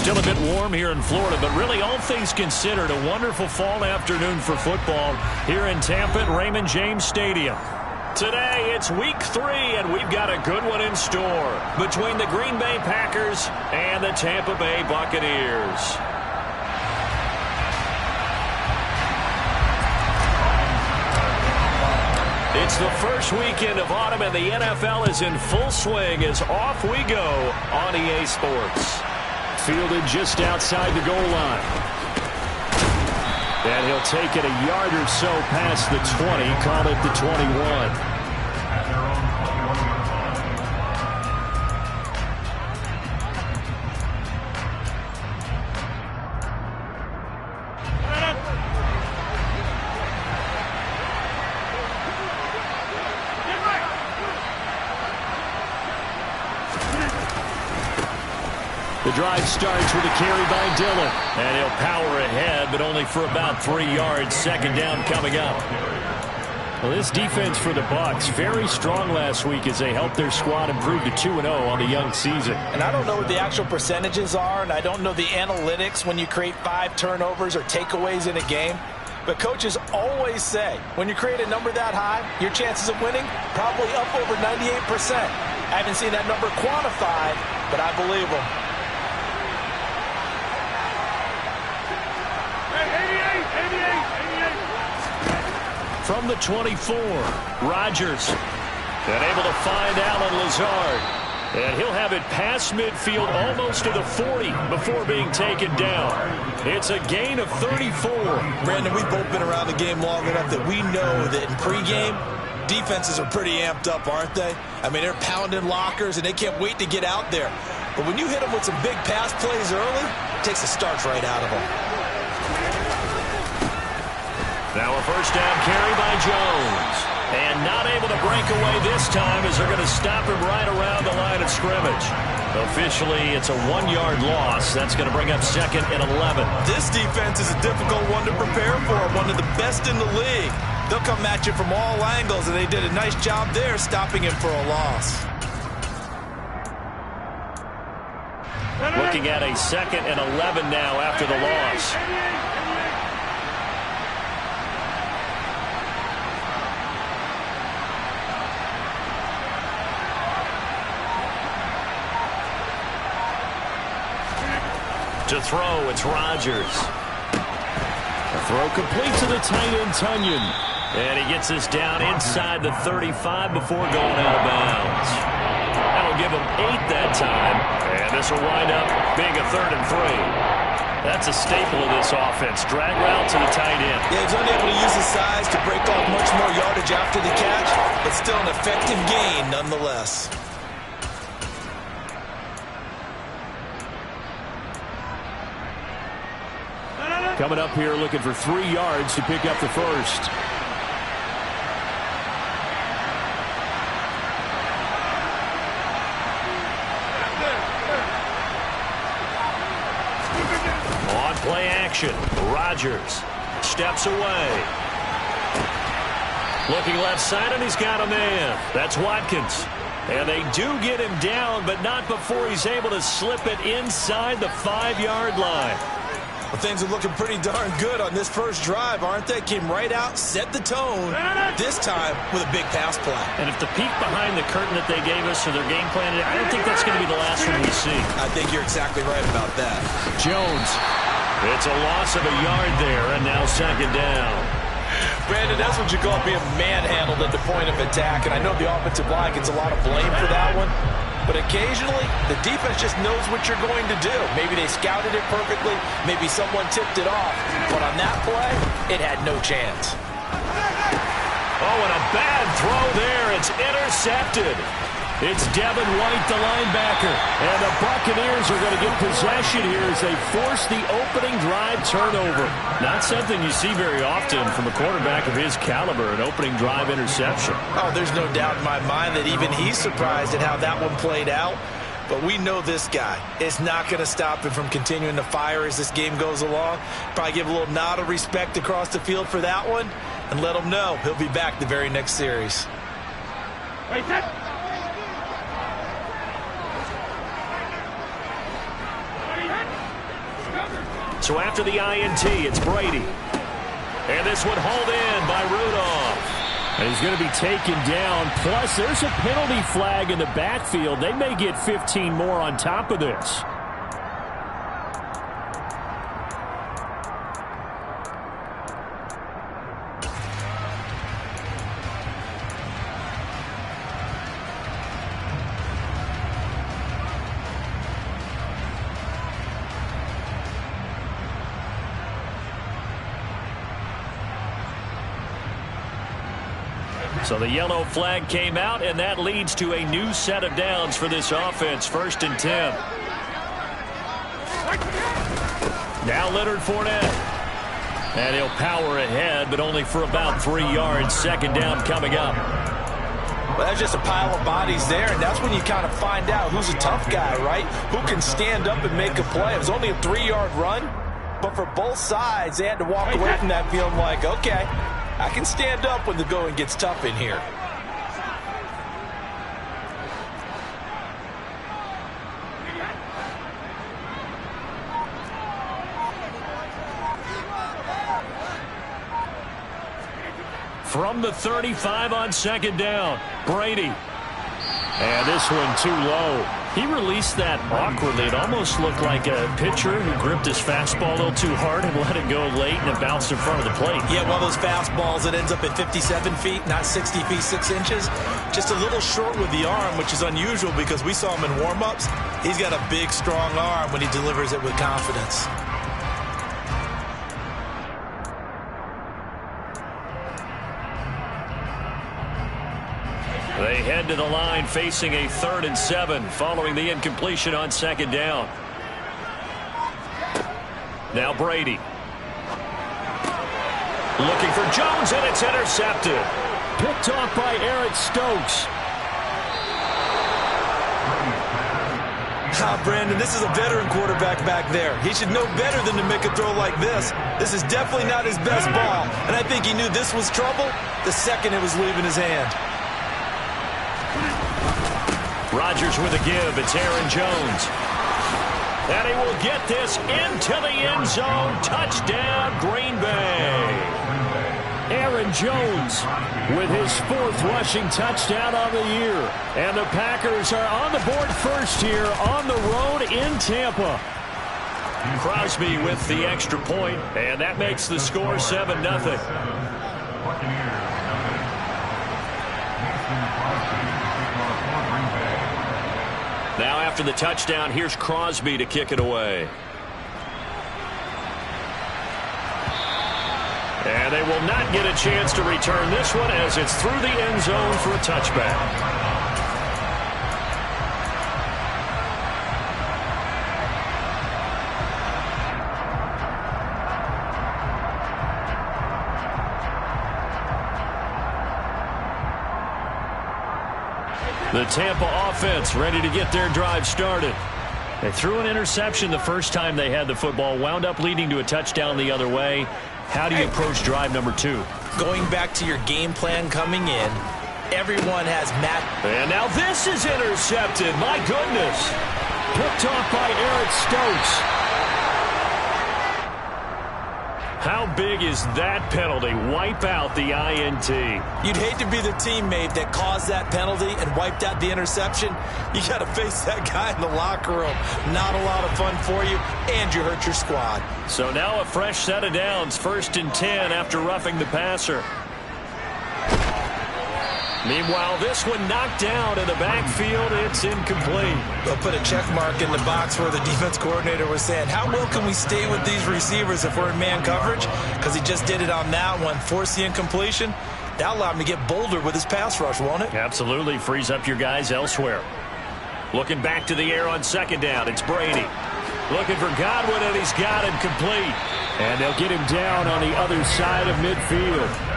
Still a bit warm here in Florida, but really all things considered, a wonderful fall afternoon for football here in Tampa at Raymond James Stadium. Today, it's week 3, and we've got a good one in store between the Green Bay Packers and the Tampa Bay Buccaneers. It's the first weekend of autumn, and the NFL is in full swing as off we go on EA Sports. Fielded just outside the goal line. And he'll take it a yard or so past the 20, call it the 21. The drive starts with a carry by Dillon. And he'll power ahead, but only for about 3 yards. Second down coming up. Well, this defense for the Bucs, very strong last week as they helped their squad improve to 2-0 on the young season. And I don't know what the actual percentages are, and I don't know the analytics when you create 5 turnovers or takeaways in a game. But coaches always say, when you create a number that high, your chances of winning probably up over 98%. I haven't seen that number quantified, but I believe them. From the 24, Rodgers. And able to find Allen Lazard. And he'll have it past midfield almost to the 40 before being taken down. It's a gain of 34. Brandon, we've both been around the game long enough that we know that in pregame, defenses are pretty amped up, aren't they? I mean, they're pounding lockers, and they can't wait to get out there. But when you hit them with some big pass plays early, it takes the starch right out of them. Now a first down carry by Jones. And not able to break away this time as they're going to stop him right around the line of scrimmage. Officially, it's a 1-yard loss. That's going to bring up 2nd and 11. This defense is a difficult one to prepare for, one of the best in the league. They'll come at you from all angles, and they did a nice job there stopping him for a loss. Looking at a 2nd and 11 now after the loss. To throw, it's Rodgers. A throw complete to the tight end, Tunyon. And he gets this down inside the 35 before going out of bounds. That'll give him 8 that time. And this will wind up being a 3rd and 3. That's a staple of this offense. Drag route to the tight end. Yeah, he's unable to use his size to break off much more yardage after the catch, but still an effective gain nonetheless. Coming up here looking for 3 yards to pick up the first. On play action, Rodgers steps away. Looking left side, and he's got a man. That's Watkins. And they do get him down, but not before he's able to slip it inside the 5-yard line. Well, things are looking pretty darn good on this first drive, aren't they? Came right out, set the tone, this time with a big pass play. And if the peek behind the curtain that they gave us or their game plan, I don't think that's going to be the last one we see. I think you're exactly right about that. Jones. It's a loss of a yard there, and now 2nd down. Brandon, that's what you call being manhandled at the point of attack, and I know the offensive line gets a lot of blame for that one. But occasionally, the defense just knows what you're going to do. Maybe they scouted it perfectly. Maybe someone tipped it off. But on that play, it had no chance. Oh, and a bad throw there. It's intercepted. It's Devin White, the linebacker. And the Buccaneers are going to get possession here as they force the opening drive turnover. Not something you see very often from a quarterback of his caliber, an opening drive interception. Oh, there's no doubt in my mind that even he's surprised at how that one played out. But we know this guy is not going to stop him from continuing to fire as this game goes along. Probably give a little nod of respect across the field for that one and let him know he'll be back the very next series. Wait, So after the INT, it's Brady. And this one hauled in by Rudolph. And he's going to be taken down. Plus, there's a penalty flag in the backfield. They may get 15 more on top of this. So the yellow flag came out, and that leads to a new set of downs for this offense. 1st and 10. Now Leonard Fournette. And he'll power ahead, but only for about 3 yards. 2nd down coming up. Well, that's just a pile of bodies there, and that's when you kind of find out who's a tough guy, right? Who can stand up and make a play. It was only a 3-yard run, but for both sides, they had to walk away from that feeling like, okay, I can stand up when the going gets tough in here. From the 35 on 2nd down, Brady. And this one too low. He released that awkwardly. It almost looked like a pitcher who gripped his fastball a little too hard and let it go late, and it bounced in front of the plate. Yeah, one of those fastballs that ends up at 57 feet, not 60 feet, 6 inches. Just a little short with the arm, which is unusual because we saw him in warm-ups. He's got a big, strong arm when he delivers it with confidence. They head to the line facing a 3rd and 7 following the incompletion on 2nd down. Now Brady. Looking for Jones, and it's intercepted. Picked off by Eric Stokes. Brandon, this is a veteran quarterback back there. He should know better than to make a throw like this. This is definitely not his best ball, and I think he knew this was trouble the second it was leaving his hand. Rodgers with a give. It's Aaron Jones. And he will get this into the end zone. Touchdown, Green Bay. Aaron Jones with his 4th rushing touchdown of the year. And the Packers are on the board first here on the road in Tampa. Crosby with the extra point, and that makes the score 7-0. Now after the touchdown, here's Crosby to kick it away. And they will not get a chance to return this one as it's through the end zone for a touchback. The Tampa offense ready to get their drive started. They threw an interception the first time they had the football, wound up leading to a touchdown the other way. How do you approach drive number 2? Going back to your game plan coming in, everyone has And now this is intercepted. My goodness. Picked off by Eric Stokes. How big is that penalty? Wipe out the INT. You'd hate to be the teammate that caused that penalty and wiped out the interception. You got to face that guy in the locker room. Not a lot of fun for you, and you hurt your squad. So now a fresh set of downs. 1st and 10 after roughing the passer. Meanwhile, this one knocked down in the backfield. It's incomplete. They'll put a check mark in the box where the defense coordinator was saying, how well can we stay with these receivers if we're in man coverage? Because he just did it on that one, forced the incompletion. That'll allow him to get bolder with his pass rush, won't it? Absolutely. Frees up your guys elsewhere. Looking back to the air on 2nd down. It's Brady. Looking for Godwin, and he's got him complete. And they'll get him down on the other side of midfield.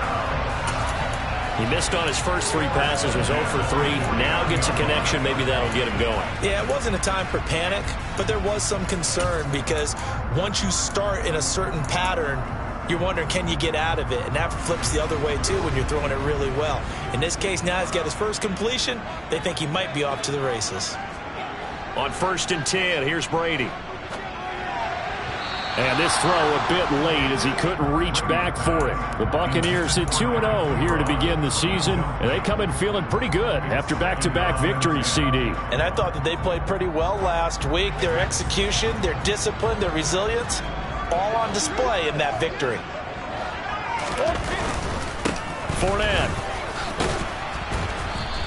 He missed on his first 3 passes, was 0 for 3. Now gets a connection. Maybe that'll get him going. Yeah, it wasn't a time for panic, but there was some concern because once you start in a certain pattern, you're wondering, can you get out of it? And that flips the other way, too, when you're throwing it really well. In this case, now he's got his first completion. They think he might be off to the races. On 1st and 10, here's Brady. And this throw a bit late as he couldn't reach back for it. The Buccaneers hit 2-0 here to begin the season, and they come in feeling pretty good after back-to-back victories, CD. And I thought that they played pretty well last week. Their execution, their discipline, their resilience, all on display in that victory. Fournette.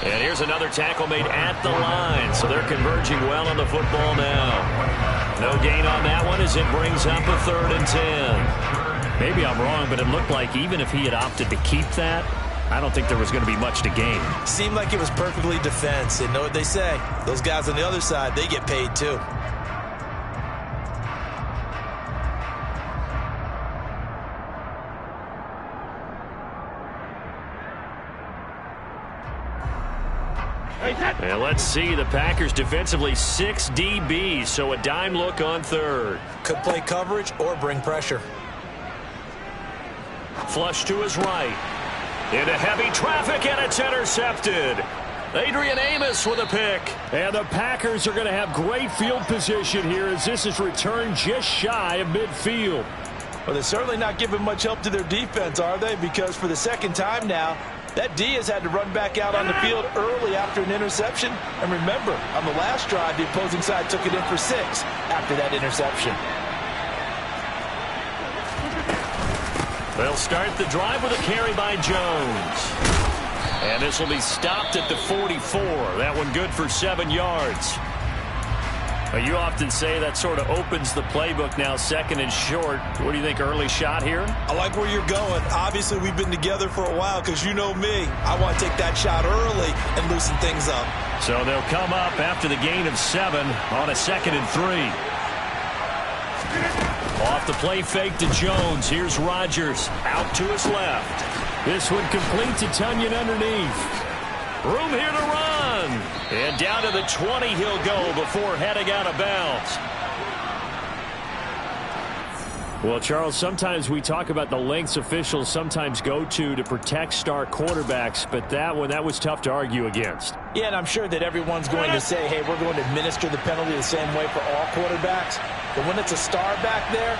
And here's another tackle made at the line, so they're converging well on the football now. No gain on that one as it brings up a 3rd and 10. Maybe I'm wrong, but it looked like even if he had opted to keep that, I don't think there was going to be much to gain. Seemed like it was perfectly defense. And know what they say? Those guys on the other side, they get paid too. And let's see, the Packers defensively 6 DBs, so a dime look on 3rd. Could play coverage or bring pressure. Flush to his right. Into heavy traffic, and it's intercepted. Adrian Amos with a pick. And the Packers are going to have great field position here as this is returned just shy of midfield. Well, they're certainly not giving much help to their defense, are they? Because for the second time now, that D has had to run back out on the field early after an interception. And remember, on the last drive, the opposing side took it in for 6 after that interception. They'll start the drive with a carry by Jones. And this will be stopped at the 44. That one good for 7 yards. You often say that sort of opens the playbook now, 2nd and short. What do you think, early shot here? I like where you're going. Obviously, we've been together for a while because you know me. I want to take that shot early and loosen things up. So they'll come up after the gain of 7 on a 2nd and 3. Off the play fake to Jones. Here's Rodgers out to his left. This one complete to Tunyon underneath. Room here to run. And down to the 20 he'll go before heading out of bounds. Well, Charles, sometimes we talk about the lengths officials sometimes go to protect star quarterbacks, but that was tough to argue against. Yeah, and I'm sure that everyone's going to say, hey, we're going to administer the penalty the same way for all quarterbacks. But when it's a star back there,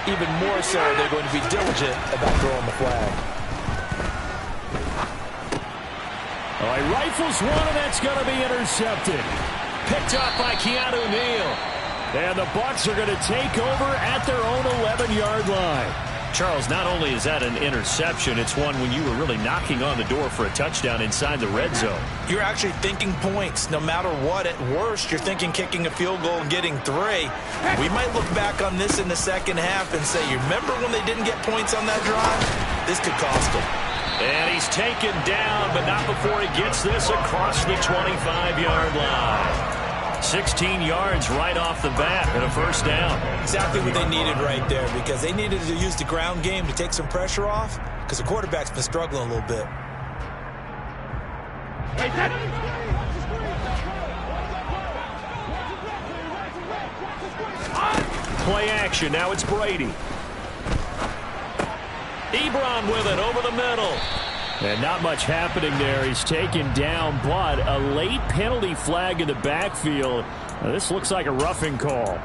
even more so they're going to be diligent about throwing the flag. All right, rifles one, and that's going to be intercepted. Picked up by Keanu Neal. And the Bucs are going to take over at their own 11-yard line. Charles, not only is that an interception, it's one when you were really knocking on the door for a touchdown inside the red zone. You're actually thinking points. No matter what, at worst, you're thinking kicking a field goal and getting 3. We might look back on this in the second half and say, you remember when they didn't get points on that drive? This could cost them. And he's taken down, but not before he gets this across the 25-yard line. 16 yards right off the bat and a first down. Exactly what they needed right there, because they needed to use the ground game to take some pressure off, because the quarterback's been struggling a little bit. Play action. Now it's Brady. Ebron with it over the middle. And not much happening there. He's taken down, but a late penalty flag in the backfield. Now, this looks like a roughing call.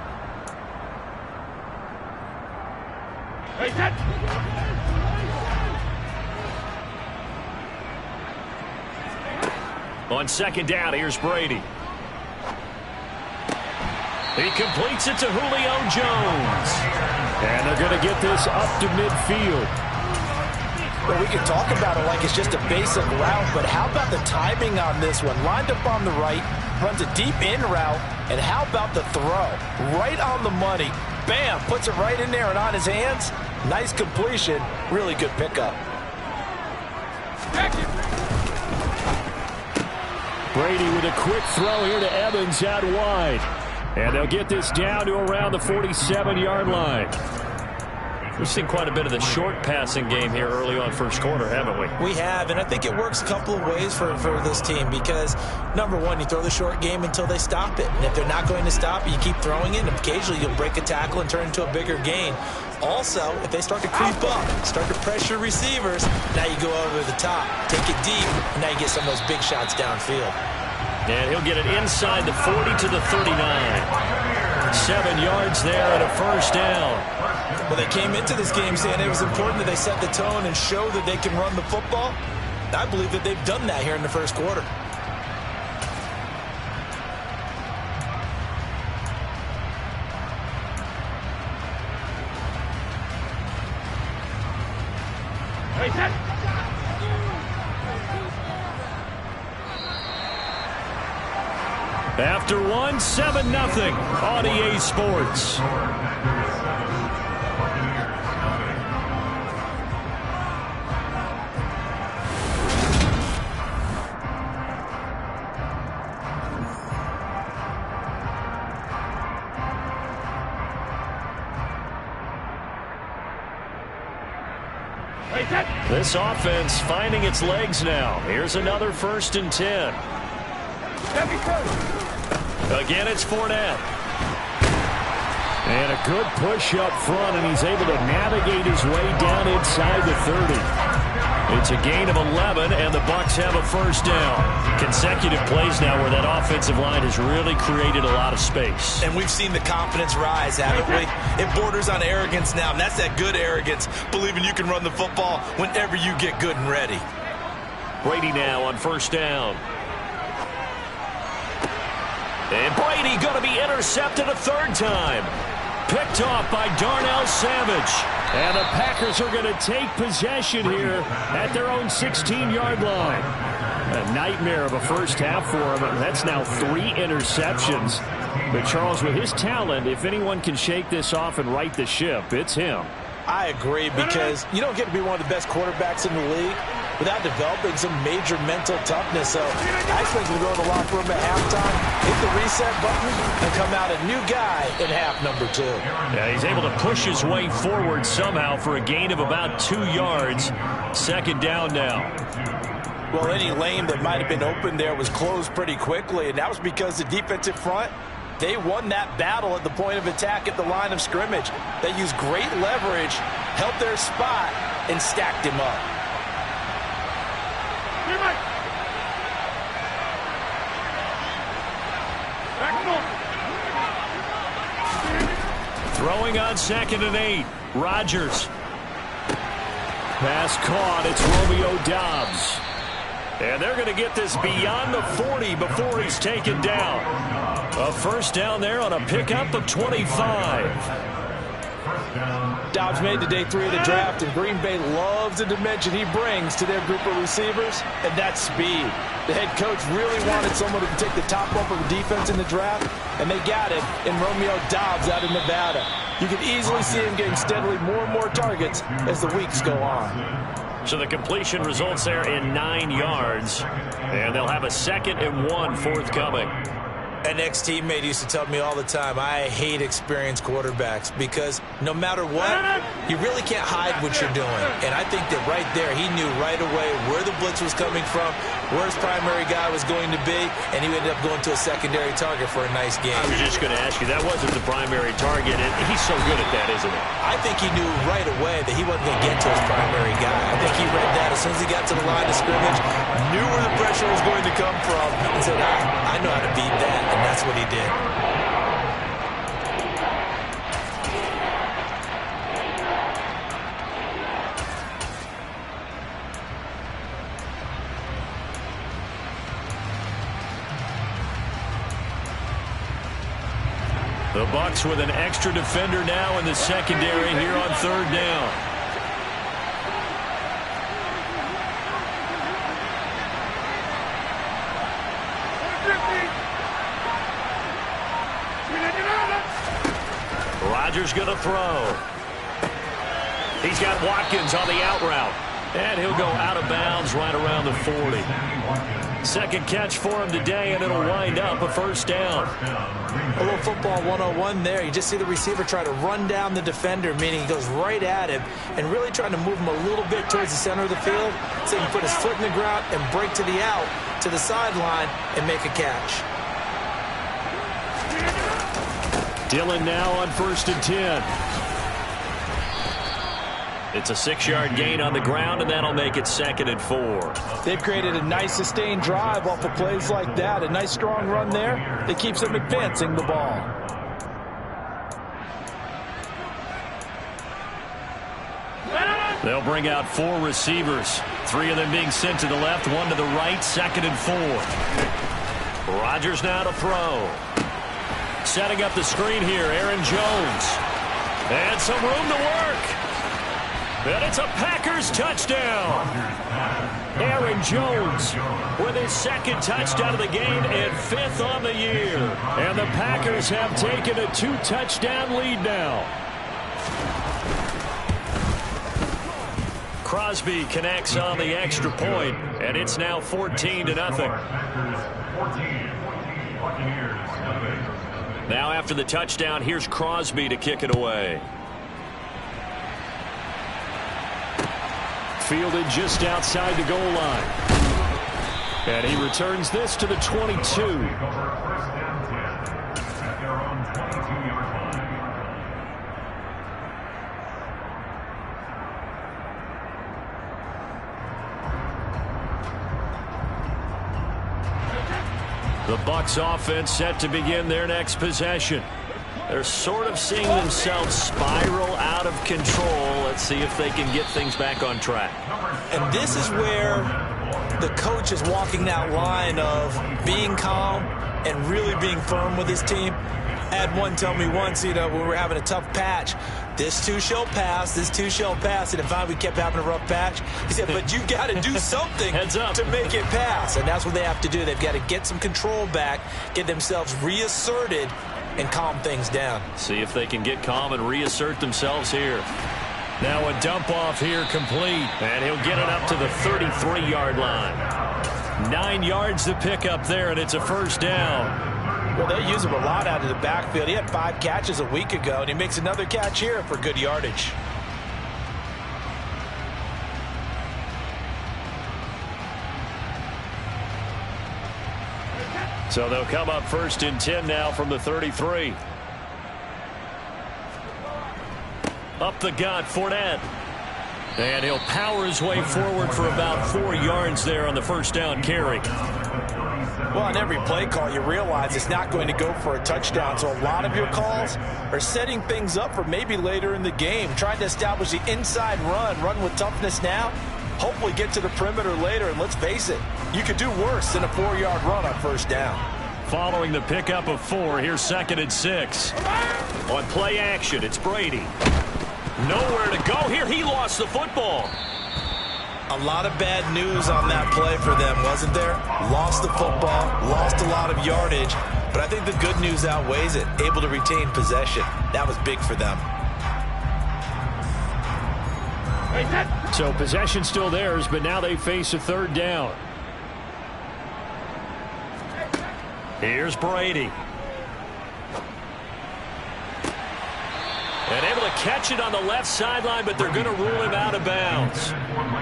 On 2nd down, here's Brady. He completes it to Julio Jones. And they're going to get this up to midfield. Well, we can talk about it like it's just a basic route, but how about the timing on this one? Lined up on the right, runs a deep in route, and how about the throw? Right on the money. Bam, puts it right in there and on his hands. Nice completion, really good pickup. Brady with a quick throw here to Evans out wide. And they'll get this down to around the 47-yard line. We've seen quite a bit of the short passing game here early on first quarter, haven't we? We have, and I think it works a couple of ways for this team because, number one, you throw the short game until they stop it. And if they're not going to stop it, you keep throwing it, and occasionally you'll break a tackle and turn it into a bigger gain. Also, if they start to creep up, start to pressure receivers, now you go over the top, take it deep, and now you get some of those big shots downfield. And he'll get it inside the 40 to the 39. 7 yards there and a first down. Well, they came into this game saying it was important that they set the tone and show that they can run the football. I believe that they've done that here in the first quarter. After one, 7-0 on EA Sports. This offense finding its legs now. Here's another 1st and 10. Again, it's Fournette. And a good push up front, and he's able to navigate his way down inside the 30. It's a gain of 11, and the Bucs have a first down. Consecutive plays now where that offensive line has really created a lot of space. And we've seen the confidence rise, haven't we? It borders on arrogance now, and that's that good arrogance, believing you can run the football whenever you get good and ready. Brady now on first down. And Brady going to be intercepted a 3rd time. Picked off by Darnell Savage. And the Packers are going to take possession here at their own 16-yard line. A nightmare of a first half for him. That's now 3 interceptions. But Charles, with his talent, if anyone can shake this off and right the ship, it's him. I agree, because you don't get to be one of the best quarterbacks in the league without developing some major mental toughness. So I expect him to go to the locker room at halftime, hit the reset button, and come out a new guy in half number 2. Yeah, he's able to push his way forward somehow for a gain of about 2 yards. 2nd down now. Well, any lane that might have been open there was closed pretty quickly, and that was because the defensive front, they won that battle at the point of attack at the line of scrimmage. They used great leverage, held their spot, and stacked him up. Throwing on 2nd and 8. Rodgers. Pass caught. It's Romeo Doubs. And they're going to get this beyond the 40 before he's taken down. A first down there on a pickup of 25. Doubs made the day 3 of the draft, and Green Bay loves the dimension he brings to their group of receivers, and that's speed. The head coach really wanted someone who could take the top off of the defense in the draft, and they got it in Romeo Doubs out of Nevada. You can easily see him getting steadily more and more targets as the weeks go on. So the completion results there in 9 yards, and they'll have a 2nd and 1 forthcoming. An ex-teammate used to tell me all the time, I hate experienced quarterbacks because no matter what, you really can't hide what you're doing. And I think that right there, he knew right away where the blitz was coming from, where his primary guy was going to be, and he ended up going to a secondary target for a nice game. I was just going to ask you, that wasn't the primary target, and he's so good at that, isn't he? I think he knew right away that he wasn't going to get to his primary guy. I think he read that as soon as he got to the line of scrimmage, knew where the pressure was going to come from, and said, I know how to beat that. And that's what he did. The Bucs with an extra defender now in the secondary here on 3rd down. Rodgers going to throw. He's got Watkins on the out route. And he'll go out of bounds right around the 40. 2nd catch for him today, and it'll wind up a first down. A little football 101 there. You just see the receiver try to run down the defender, meaning he goes right at him and really trying to move him a little bit towards the center of the field so he can put his foot in the ground and break to the out, to the sideline, and make a catch. Dillon now on 1st and 10. It's a 6-yard gain on the ground, and that'll make it 2nd and 4. They've created a nice sustained drive off of plays like that. A nice strong run there that keeps them advancing the ball. They'll bring out 4 receivers. 3 of them being sent to the left, 1 to the right, 2nd and 4. Rodgers now to throw. Setting up the screen here, Aaron Jones. And some room to work. And it's a Packers touchdown. Aaron Jones with his 2nd touchdown of the game and 5th on the year. And the Packers have taken a 2-touchdown lead now. Crosby connects on the extra point, and it's now 14-0. Now after the touchdown, here's Crosby to kick it away. Fielded just outside the goal line. And he returns this to the 22. The Bucs offense set to begin their next possession. They're sort of seeing themselves spiral out of control. Let's see if they can get things back on track. And this is where the coach is walking that line of being calm and really being firm with his team. I had one tell me once, when we were having a tough patch, this too shall pass, this too shall pass. And if we kept having a rough patch, he said, but you've got to do something to make it pass. And that's what they have to do. They've got to get some control back, get themselves reasserted, and calm things down. See if they can get calm and reassert themselves here. Now a dump off here complete. And he'll get it up to the 33-yard line. 9 yards to pick up there, and it's a first down. Well, they use him a lot out of the backfield. He had 5 catches a week ago, and he makes another catch here for good yardage. So they'll come up 1st and 10 now from the 33. Up the gut, Fournette. And he'll power his way forward for about 4 yards there on the first down carry. Well, on every play call, you realize it's not going to go for a touchdown. So a lot of your calls are setting things up for maybe later in the game, trying to establish the inside run with toughness now, hopefully get to the perimeter later. And let's face it, you could do worse than a 4-yard run on first down. Following the pickup of 4, here's 2nd and 6. On play action, it's Brady. Nowhere to go here. He lost the football. A lot of bad news on that play for them, wasn't there? Lost the football, lost a lot of yardage, but I think the good news outweighs it. Able to retain possession. That was big for them. So possession still theirs, but now they face a 3rd down. Here's Brady. And able to catch it on the left sideline, but they're going to rule him out of bounds.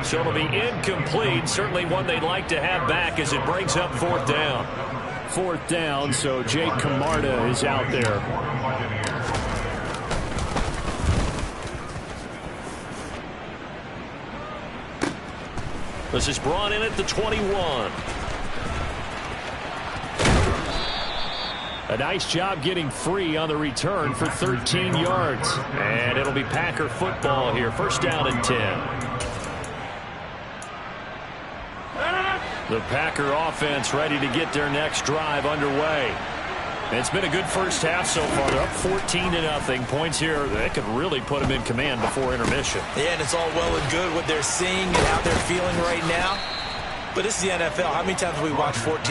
So it'll be incomplete. Certainly one they'd like to have back as it brings up 4th down. 4th down, so Jake Camarda is out there. This is brought in at the 21. A nice job getting free on the return for 13 yards. And it'll be Packer football here. First down and 10. The Packer offense ready to get their next drive underway. It's been a good first half so far. They're up 14-0. Points here that could really put them in command before intermission. Yeah, and it's all well and good what they're seeing and how they're feeling right now. But this is the NFL. How many times have we watched 14-0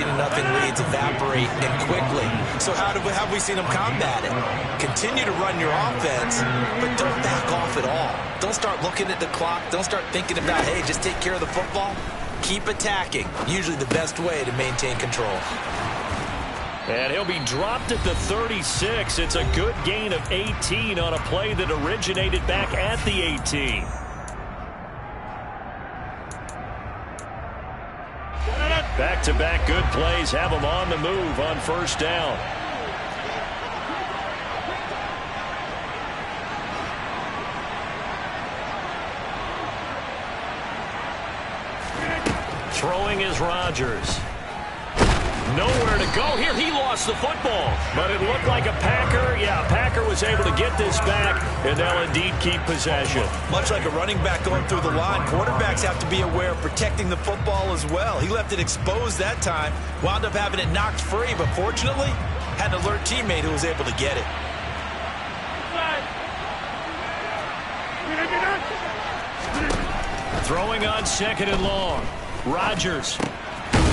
leads evaporate and quickly? So how have we seen them combat it? Continue to run your offense, but don't back off at all. Don't start looking at the clock. Don't start thinking about, hey, just take care of the football. Keep attacking. Usually the best way to maintain control. And he'll be dropped at the 36. It's a good gain of 18 on a play that originated back at the 18. Back-to-back good plays have them on the move on first down. Throwing is Rodgers. nowhere to go here. He lost the football, but it looked like a Packer. Yeah, Packer was able to get this back, and they'll indeed keep possession. Much like a running back going through the line, quarterbacks have to be aware of protecting the football as well. He left it exposed that time, wound up having it knocked free, but fortunately, had an alert teammate who was able to get it. Throwing on 2nd and long. Rodgers.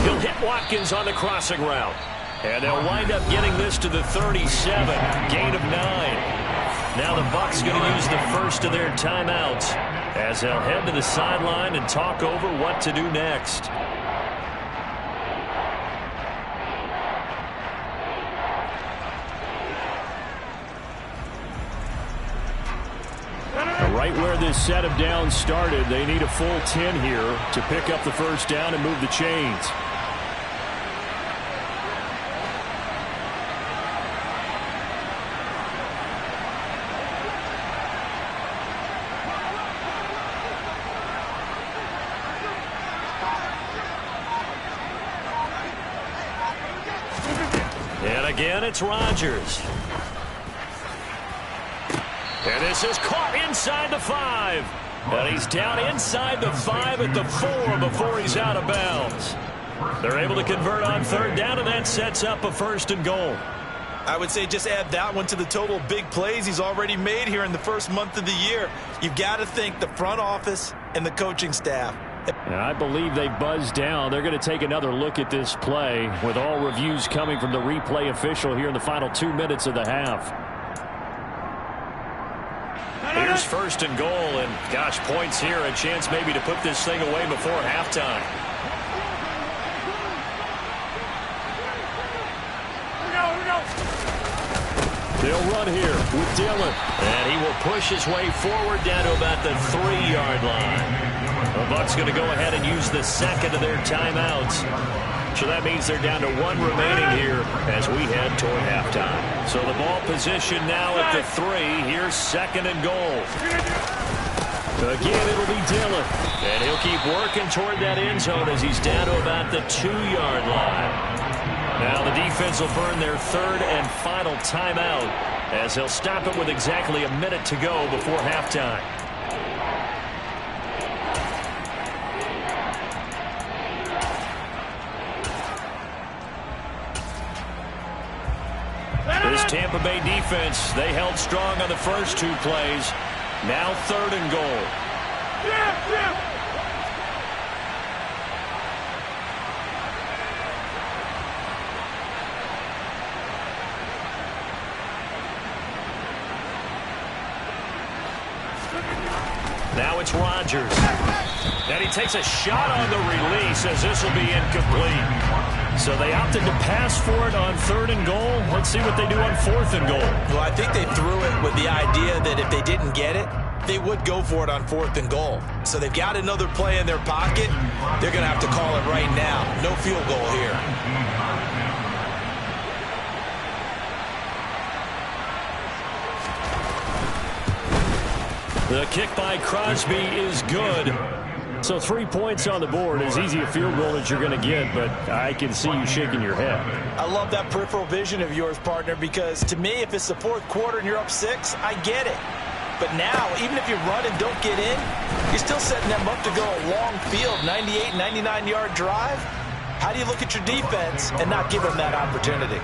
He'll hit Watkins on the crossing route. And they'll wind up getting this to the 37. Gain of 9. Now the Bucs going to use the first of their timeouts as they'll head to the sideline and talk over what to do next. Right where this set of downs started, they need a full 10 here to pick up the first down and move the chains. And again, it's Rodgers. And this is caught inside the 5. And he's down inside the 5 at the 4 before he's out of bounds. They're able to convert on 3rd down, and that sets up a 1st and goal. I would say just add that one to the total big plays he's already made here in the first month of the year. You've got to thank the front office and the coaching staff. And I believe they buzzed down. They're going to take another look at this play with all reviews coming from the replay official here in the final 2 minutes of the half. Here's 1st and goal, and gosh, points here, a chance maybe to put this thing away before halftime. They'll run here with Dillon, and he will push his way forward down to about the 3-yard line. The Bucs going to go ahead and use the 2nd of their timeouts. So that means they're down to 1 remaining here as we head toward halftime. So the ball position now at the 3. Here's 2nd and goal. Again, it'll be Dillon. And he'll keep working toward that end zone as he's down to about the 2-yard line. Now the defense will burn their 3rd and final timeout as they'll stop it with exactly a minute to go before halftime. This Tampa Bay defense, they held strong on the first 2 plays. Now 3rd and goal. Now it's Rodgers. And he takes a shot on the release as this will be incomplete. So they opted to pass for it on 3rd and goal. Let's see what they do on 4th and goal. Well, I think they threw it with the idea that if they didn't get it, they would go for it on 4th and goal. So they've got another play in their pocket. They're going to have to call it right now. No field goal here. The kick by Crosby is good. So 3 points on the board, as easy a field goal as you're going to get, but I can see you shaking your head. I love that peripheral vision of yours, partner, because to me, if it's the 4th quarter and you're up 6, I get it. But now, even if you run and don't get in, you're still setting them up to go a long field, 98, 99-yard drive. How do you look at your defense and not give them that opportunity?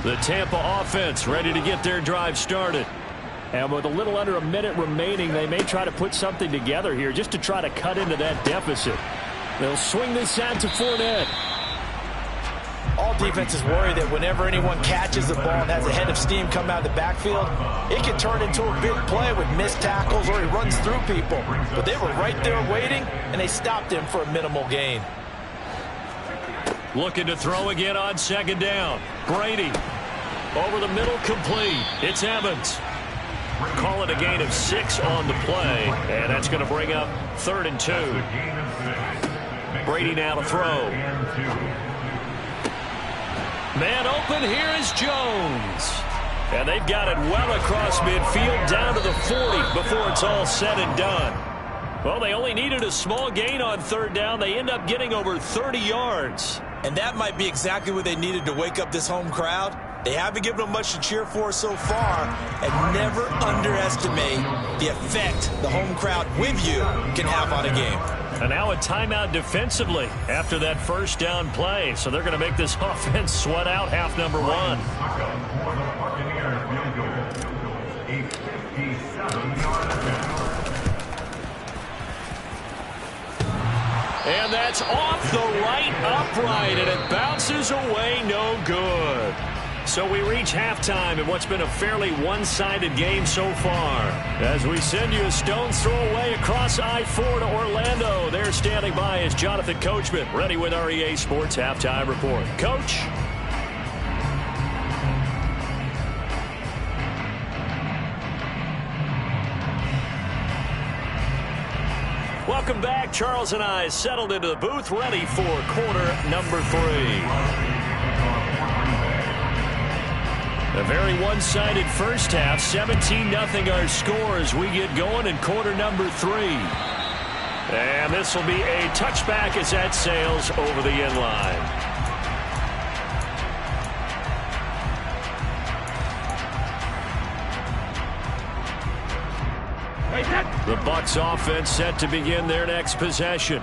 The Tampa offense ready to get their drive started. And with a little under a minute remaining, they may try to put something together here just to try to cut into that deficit. They'll swing this out to Fournette. All defenses worry that whenever anyone catches the ball and has a head of steam come out of the backfield, it can turn into a big play with missed tackles or he runs through people. But they were right there waiting, and they stopped him for a minimal gain. Looking to throw again on 2nd down. Brady over the middle, complete. It's Evans. Call it a gain of 6 on the play, and that's going to bring up 3rd and 2. Brady now to throw. Man open, here is Jones. And they've got it well across midfield down to the 40 before it's all said and done. Well, they only needed a small gain on third down. They end up getting over 30 yards. And that might be exactly what they needed to wake up this home crowd. They haven't given them much to cheer for so far, and never underestimate the effect the home crowd with you can have on a game. And now a timeout defensively after that first down play. So they're going to make this offense sweat out half number one. And that's off the right upright, and it bounces away, no good. So we reach halftime in what's been a fairly one-sided game so far. As we send you a stone's throw away across I-4 to Orlando. There standing by is Jonathan Coachman, ready with our EA Sports Halftime Report. Coach? Welcome back. Charles and I settled into the booth, ready for quarter number 3. A very one-sided first half, 17-0 our score as we get going in quarter number 3. And this will be a touchback as that sails over the end line. The Bucs offense set to begin their next possession.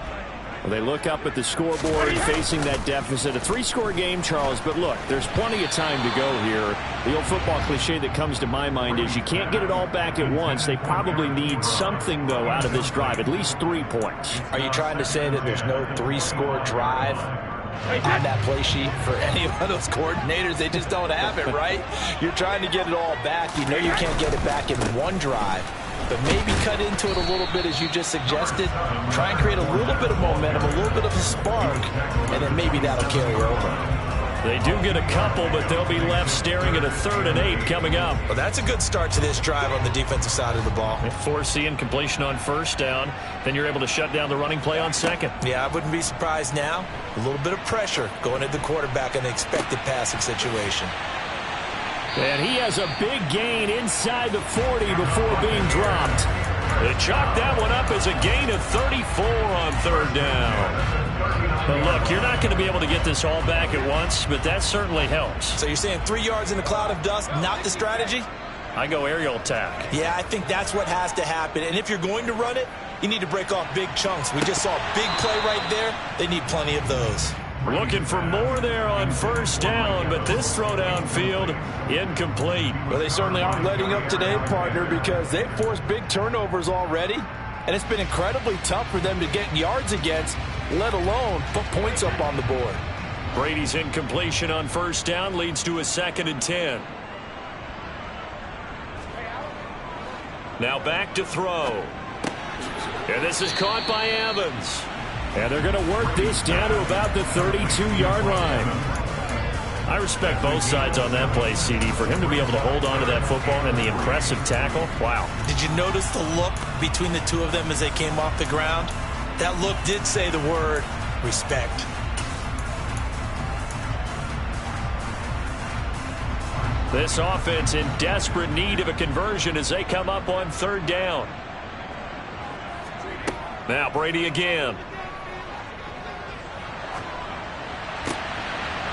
Well, they look up at the scoreboard facing that deficit. A 3-score game, Charles, but look, there's plenty of time to go here. The old football cliche that comes to my mind is you can't get it all back at once. They probably need something, though, out of this drive, at least 3 points. Are you trying to say that there's no 3-score drive on that play sheet for any of those coordinators? They just don't have it, right? You're trying to get it all back. You know you can't get it back in one drive. But maybe cut into it a little bit, as you just suggested. Try and create a little bit of momentum, a little bit of a spark, and then maybe that'll carry over. They do get a couple, but they'll be left staring at a 3rd and 8 coming up. Well, that's a good start to this drive on the defensive side of the ball. If force the incompletion on first down, then you're able to shut down the running play on second. Yeah, I wouldn't be surprised now. A little bit of pressure going at the quarterback in an expected passing situation. And he has a big gain inside the 40 before being dropped. They chalk that one up as a gain of 34 on third down. But look, you're not going to be able to get this all back at once, but that certainly helps. So you're saying 3 yards in a cloud of dust, not the strategy? I go aerial attack. Yeah, I think that's what has to happen. And if you're going to run it, you need to break off big chunks. We just saw a big play right there. They need plenty of those. We're looking for more there on first down, but this throw downfield incomplete. Well, they certainly aren't letting up today, partner, because they've forced big turnovers already, and it's been incredibly tough for them to get yards against, let alone put points up on the board. Brady's incompletion on first down leads to a 2nd and 10. Now back to throw. And this is caught by Evans. And they're going to work this down to about the 32-yard line. I respect both sides on that play, CD. For him to be able to hold on to that football and the impressive tackle, wow. Did you notice the look between the two of them as they came off the ground? That look did say the word respect. This offense in desperate need of a conversion as they come up on third down. Now Brady again.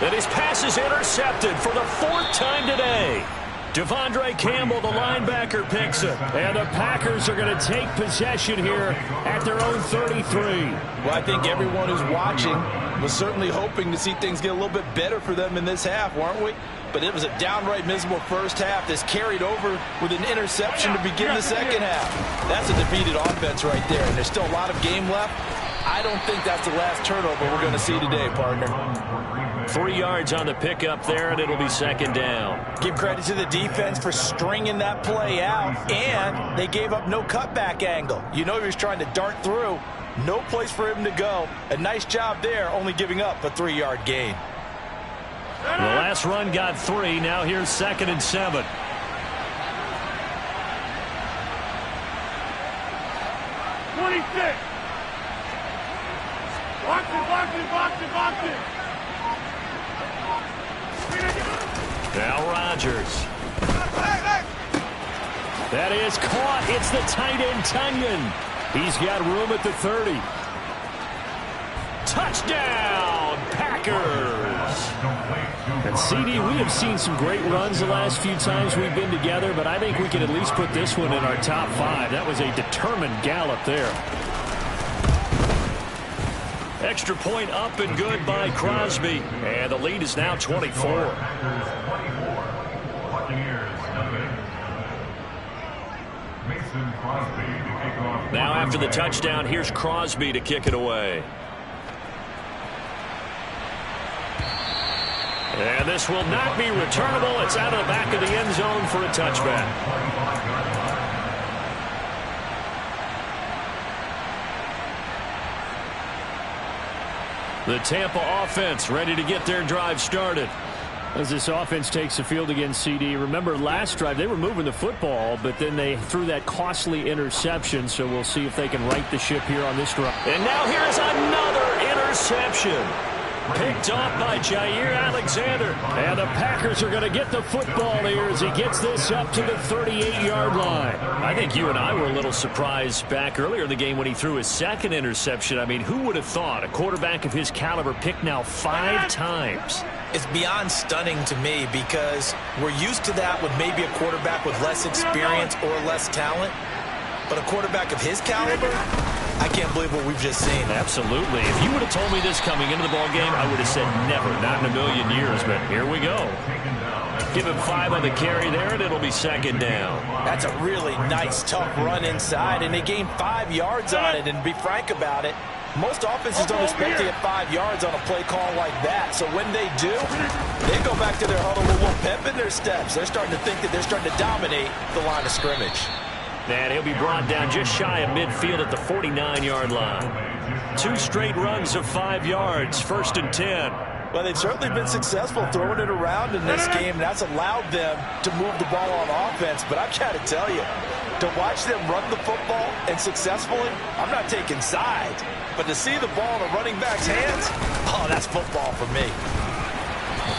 And his pass is intercepted for the 4th time today. Devondre Campbell, the linebacker, picks it. And the Packers are going to take possession here at their own 33. Well, I think everyone who's watching was certainly hoping to see things get a little bit better for them in this half, weren't we? But it was a downright miserable first half that's carried over with an interception to begin the second half. That's a defeated offense right there, and there's still a lot of game left. I don't think that's the last turnover we're going to see today, partner. 3 yards on the pickup there, and it'll be 2nd down. Give credit to the defense for stringing that play out, and they gave up no cutback angle. You know he was trying to dart through. No place for him to go. A nice job there, only giving up a 3-yard gain. The last run got 3. Now here's 2nd and 7. Box it. Now Rodgers. That is caught. It's the tight end, Tunyon. He's got room at the 30. Touchdown, Packers. And CD, we have seen some great runs the last few times we've been together, but I think we can at least put this one in our top 5. That was a determined gallop there. Extra point up and good by Crosby. And the lead is now 24. Now after the touchdown, here's Crosby to kick it away. And this will not be returnable. It's out of the back of the end zone for a touchback. The Tampa offense ready to get their drive started. As this offense takes the field against CD, remember last drive they were moving the football, but then they threw that costly interception, so we'll see if they can right the ship here on this drive. And now here's another interception. Picked off by Jair Alexander. And the Packers are going to get the football here as he gets this up to the 38-yard line. I think you and I were a little surprised back earlier in the game when he threw his second interception. I mean, who would have thought a quarterback of his caliber picked now 5 times? It's beyond stunning to me because we're used to that with maybe a quarterback with less experience or less talent. But a quarterback of his caliber, I can't believe what we've just seen. Absolutely. If you would have told me this coming into the ball game, I would have said never, not in a million years. But here we go. Give him 5 on the carry there, and it'll be second down. That's a really nice, tough run inside, and they gained 5 yards on it. And to be frank about it, most offenses don't expect to get 5 yards on a play call like that. So when they do, they go back to their huddle with a little pep in their steps. They're starting to think that they're starting to dominate the line of scrimmage. And he'll be brought down just shy of midfield at the 49-yard line. 2 straight runs of 5 yards, 1st and 10. Well, they've certainly been successful throwing it around in this game, and that's allowed them to move the ball on offense. But I've got to tell you, to watch them run the football and successfully, I'm not taking sides. But to see the ball in a running back's hands, oh, that's football for me.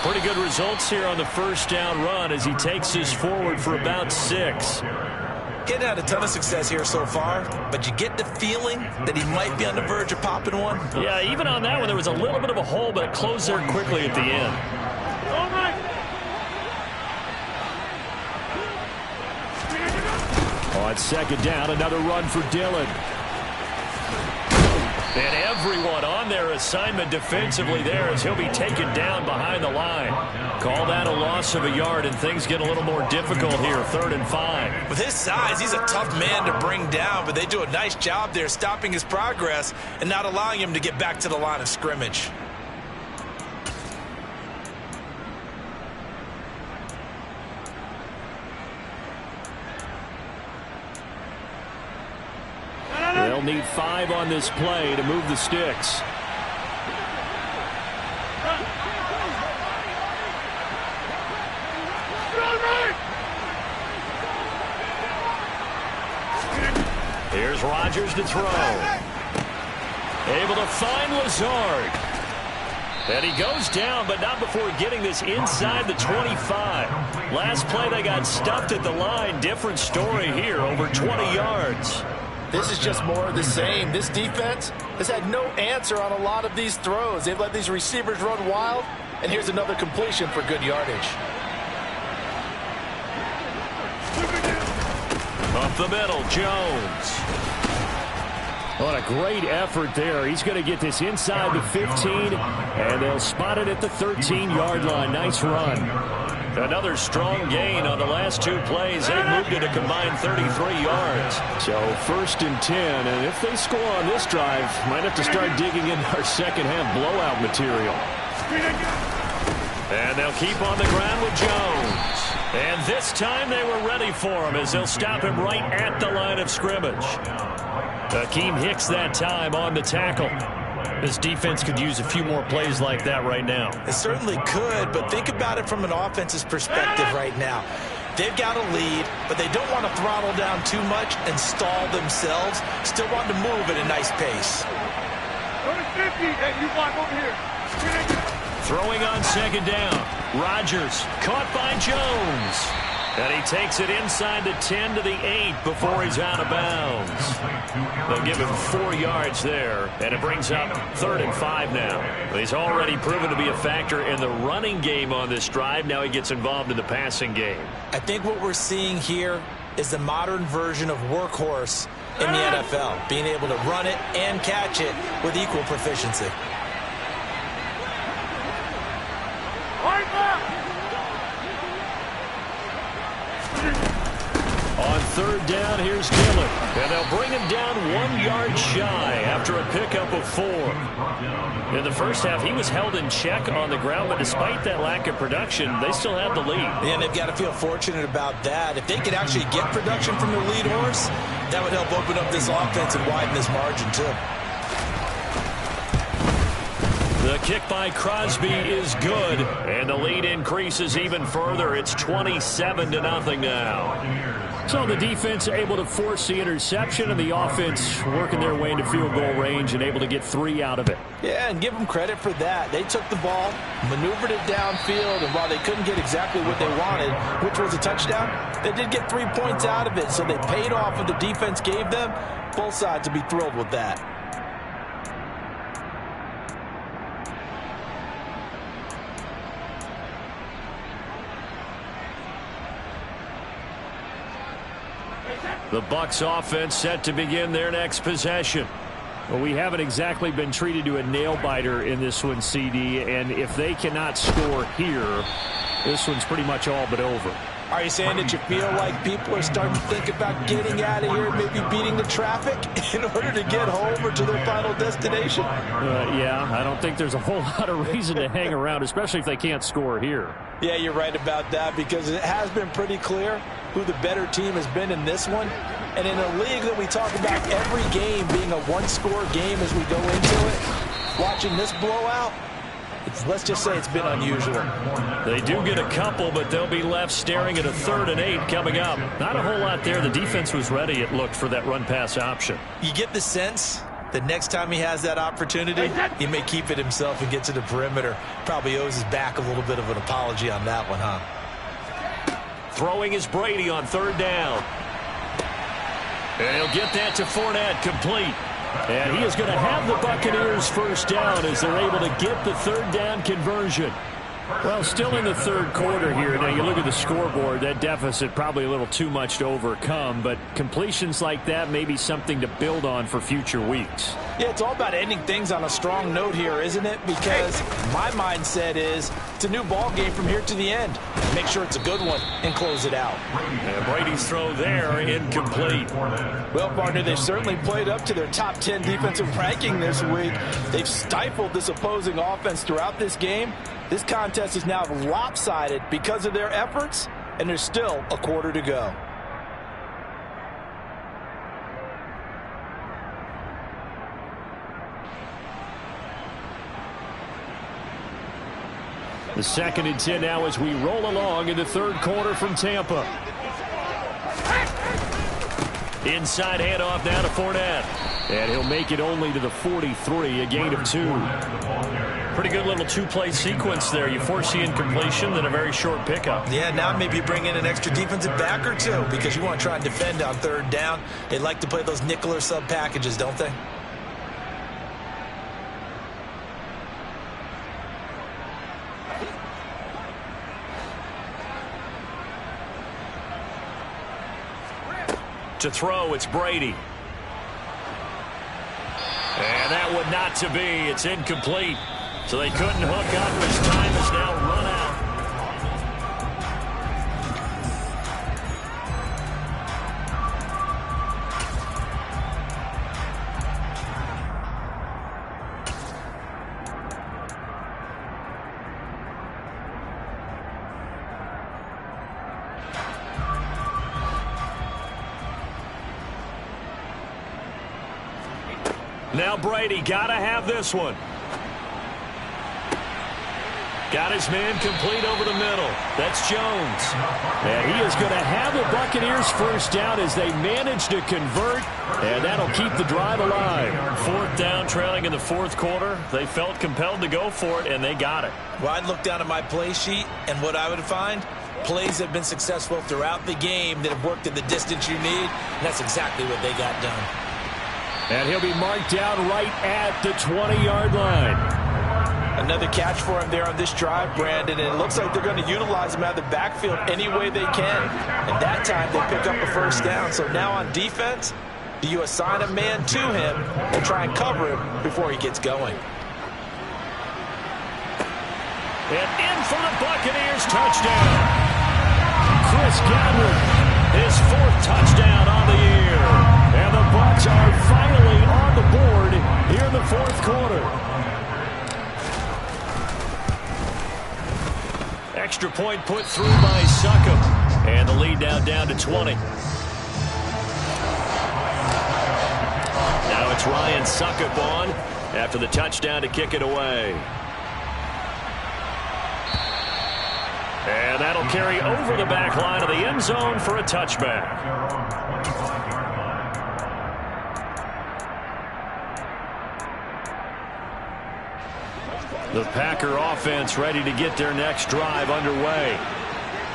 Pretty good results here on the first down run as he takes us forward for about 6. Getting had a ton of success here so far, but you get the feeling that he might be on the verge of popping one. Yeah, even on that one, there was a little bit of a hole, but it closed there quickly at the end. On second down, another run for Dillon. And everyone on their assignment defensively there as he'll be taken down behind the line. Call that a loss of a yard, and things get a little more difficult here, 3rd and 5. With his size, he's a tough man to bring down, but they do a nice job there stopping his progress and not allowing him to get back to the line of scrimmage. They'll need 5 on this play to move the sticks. Here's Rodgers to throw. Able to find Lazard. And he goes down, but not before getting this inside the 25. Last play, they got stuffed at the line. Different story here, over 20 yards. This is just more of the same. This defense has had no answer on a lot of these throws. They've let these receivers run wild, and here's another completion for good yardage. Up the middle, Jones. What a great effort there. He's going to get this inside the 15, and they'll spot it at the 13-yard line. Nice run. Another strong gain on the last 2 plays. They moved it a combined 33 yards. So 1st and 10, and if they score on this drive, might have to start digging in our second-half blowout material. And they'll keep on the ground with Jones. And this time they were ready for him as they'll stop him right at the line of scrimmage. Akeem Hicks that time on the tackle. This defense could use a few more plays like that right now. It certainly could, but think about it from an offense's perspective right now. They've got a lead, but they don't want to throttle down too much and stall themselves. Still want to move at a nice pace. Go to 50, and you block over here. Throwing on second down. Rodgers caught by Jones. And he takes it inside the 10 to the 8 before he's out of bounds. They'll give him 4 yards there, and it brings up 3rd and 5 now. He's already proven to be a factor in the running game on this drive. Now he gets involved in the passing game. I think what we're seeing here is the modern version of workhorse in the NFL, being able to run it and catch it with equal proficiency. On 3rd down, here's Dillon. And they'll bring him down 1 yard shy after a pickup of 4. In the first half, he was held in check on the ground, but despite that lack of production, they still have the lead. And they've got to feel fortunate about that. If they could actually get production from their lead horse, that would help open up this offense and widen this margin, too. The kick by Crosby is good, and the lead increases even further. It's 27-0 now. So the defense able to force the interception, and the offense working their way into field goal range and able to get 3 out of it. Yeah, and give them credit for that. They took the ball, maneuvered it downfield, and while they couldn't get exactly what they wanted, which was a touchdown, they did get 3 points out of it, so they paid off what the defense gave them. Both sides will be thrilled with that. The Bucs offense set to begin their next possession. Well, we haven't exactly been treated to a nail-biter in this one, CD, and if they cannot score here, this one's pretty much all but over. Are you saying that you feel like people are starting to think about getting out of here and maybe beating the traffic in order to get home or to their final destination? Yeah, I don't think there's a whole lot of reason to hang around, especially if they can't score here. Yeah, you're right about that, because it has been pretty clear who the better team has been in this one. And in a league that we talk about every game being a one-score game as we go into it, watching this blowout, let's just say it's been unusual. They do get a couple, but they'll be left staring at a 3rd and 8 coming up. Not a whole lot there. The defense was ready, it looked, for that run-pass option. You get the sense that next time he has that opportunity, he may keep it himself and get to the perimeter. Probably owes his back a little bit of an apology on that one, huh? Throwing is Brady on 3rd down. And he'll get that to Fournette, complete. And he is going to have the Buccaneers first down as they're able to get the 3rd down conversion. Well, still in the 3rd quarter here. Now, you look at the scoreboard, that deficit probably a little too much to overcome, but completions like that may be something to build on for future weeks. Yeah, it's all about ending things on a strong note here, isn't it? Because my mindset is it's a new ball game from here to the end. Make sure it's a good one and close it out. And Brady's throw there, incomplete. Well, partner, they've certainly played up to their top 10 defensive ranking this week. They've stifled this opposing offense throughout this game. This contest is now lopsided because of their efforts, and there's still a quarter to go. The 2nd and 10 now as we roll along in the 3rd quarter from Tampa. Inside handoff now to Fournette. And he'll make it only to the 43, a gain of 2. Pretty good little 2-play sequence there. You force the incompletion, then a very short pickup. Yeah, now maybe bring in an extra defensive back or two because you want to try and defend on 3rd down. They like to play those nickel or sub packages, don't they? To throw, it's Brady. And that would not to be. It's incomplete. So they couldn't hook up. His time is now run out. Now Brady got to have this one. Got his man complete over the middle. That's Jones. And he is going to have the Buccaneers first down as they manage to convert, and that'll keep the drive alive. 4th down, trailing in the 4th quarter. They felt compelled to go for it, and they got it. Well, I'd look down at my play sheet, and what I would find, Plays have been successful throughout the game that have worked in the distance you need, and that's exactly what they got done. And he'll be marked down right at the 20-yard line. Another catch for him there on this drive, Brandon, and it looks like they're going to utilize him out of the backfield any way they can. And that time they pick up a first down. So now on defense, do you assign a man to him and try and cover him before he gets going? And in for the Buccaneers, touchdown. Chris Godwin, his 4th touchdown on the year. And the Bucs are finally on the board here in the 4th quarter. Extra point put through by Succop. And the lead now down to 20. Now it's Ryan Succop on after the touchdown to kick it away. And that'll carry over the back line of the end zone for a touchback. The Packer offense ready to get their next drive underway.